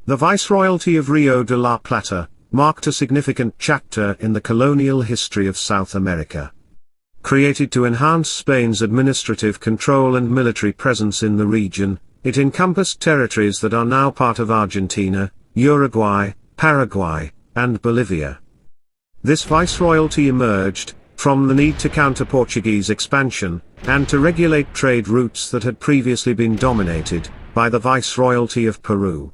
The Viceroyalty of Rio de la Plata marked a significant chapter in the colonial history of South America. Created to enhance Spain's administrative control and military presence in the region, it encompassed territories that are now part of Argentina, Uruguay, Paraguay, and Bolivia. This viceroyalty emerged from the need to counter Portuguese expansion, and to regulate trade routes that had previously been dominated by the Viceroyalty of Peru.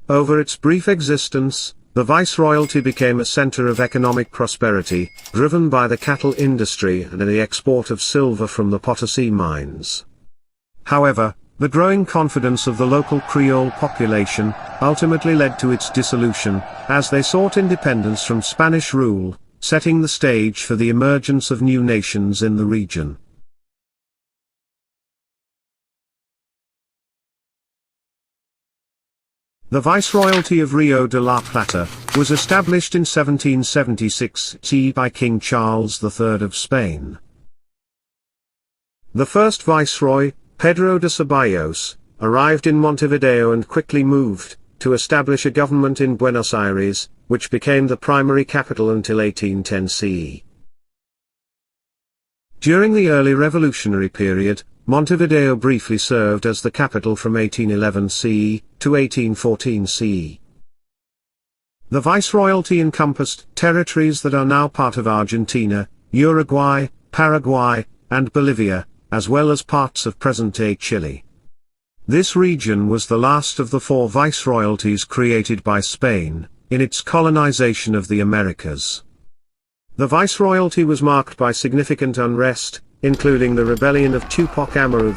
Over its brief existence, the Viceroyalty became a center of economic prosperity, driven by the cattle industry and the export of silver from the Potosí mines. However, the growing confidence of the local Creole population ultimately led to its dissolution, as they sought independence from Spanish rule, setting the stage for the emergence of new nations in the region. The Viceroyalty of Rio de la Plata was established in 1776 by King Charles III of Spain. The first viceroy, Pedro de Ceballos, arrived in Montevideo and quickly moved to establish a government in Buenos Aires, which became the primary capital until 1810 CE. During the early revolutionary period, Montevideo briefly served as the capital from 1811 CE to 1814 CE. The Viceroyalty encompassed territories that are now part of Argentina, Uruguay, Paraguay, and Bolivia, as well as parts of present-day Chile. This region was the last of the four viceroyalties created by Spain in its colonization of the Americas. The Viceroyalty was marked by significant unrest, including the rebellion of Tupac Amaru II,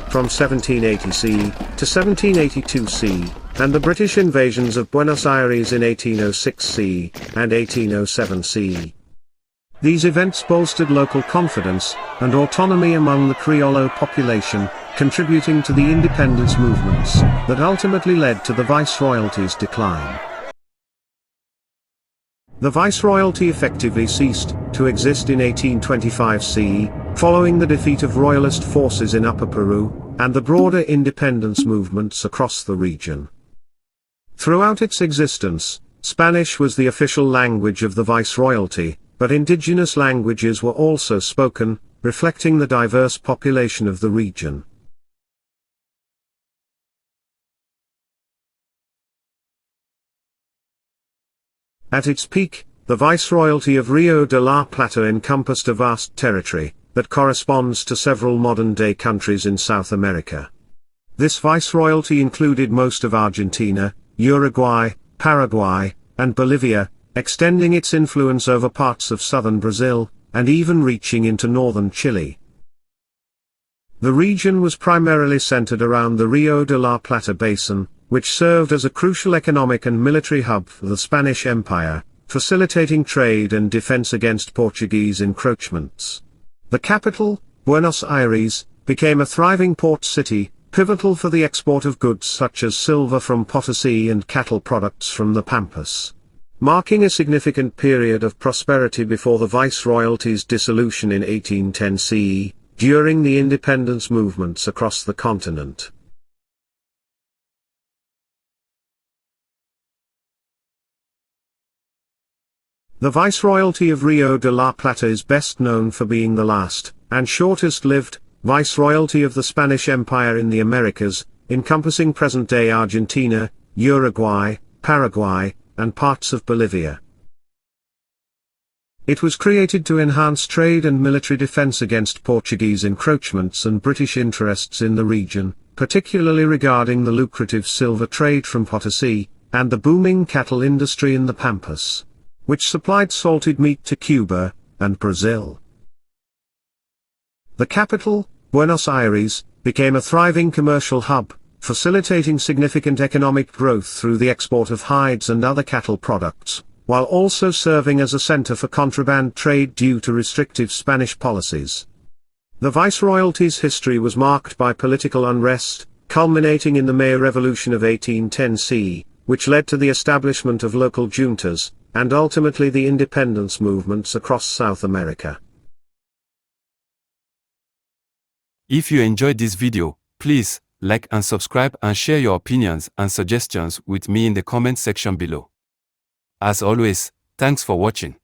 from 1780 CE to 1782 CE, and the British invasions of Buenos Aires in 1806 CE and 1807 CE. These events bolstered local confidence and autonomy among the Criollo population, contributing to the independence movements that ultimately led to the Viceroyalty's decline. The Viceroyalty effectively ceased to exist in 1825 CE, following the defeat of royalist forces in Upper Peru, and the broader independence movements across the region. Throughout its existence, Spanish was the official language of the Viceroyalty, but indigenous languages were also spoken, reflecting the diverse population of the region. At its peak, the Viceroyalty of Rio de la Plata encompassed a vast territory that corresponds to several modern-day countries in South America. This viceroyalty included most of Argentina, Uruguay, Paraguay, and Bolivia, extending its influence over parts of southern Brazil, and even reaching into northern Chile. The region was primarily centered around the Rio de la Plata basin, which served as a crucial economic and military hub for the Spanish Empire, facilitating trade and defense against Portuguese encroachments. The capital, Buenos Aires, became a thriving port city, pivotal for the export of goods such as silver from Potosí and cattle products from the Pampas, marking a significant period of prosperity before the Viceroyalty's dissolution in 1810 CE, during the independence movements across the continent. The Viceroyalty of Rio de la Plata is best known for being the last, and shortest-lived, Viceroyalty of the Spanish Empire in the Americas, encompassing present-day Argentina, Uruguay, Paraguay, and parts of Bolivia. It was created to enhance trade and military defense against Portuguese encroachments and British interests in the region, particularly regarding the lucrative silver trade from Potosí, and the booming cattle industry in the Pampas, which supplied salted meat to Cuba and Brazil. The capital, Buenos Aires, became a thriving commercial hub, facilitating significant economic growth through the export of hides and other cattle products, while also serving as a center for contraband trade due to restrictive Spanish policies. The Viceroyalty's history was marked by political unrest, culminating in the May Revolution of 1810 CE, which led to the establishment of local juntas, and ultimately the independence movements across South America. If you enjoyed this video, please like and subscribe and share your opinions and suggestions with me in the comment section below. As always, thanks for watching.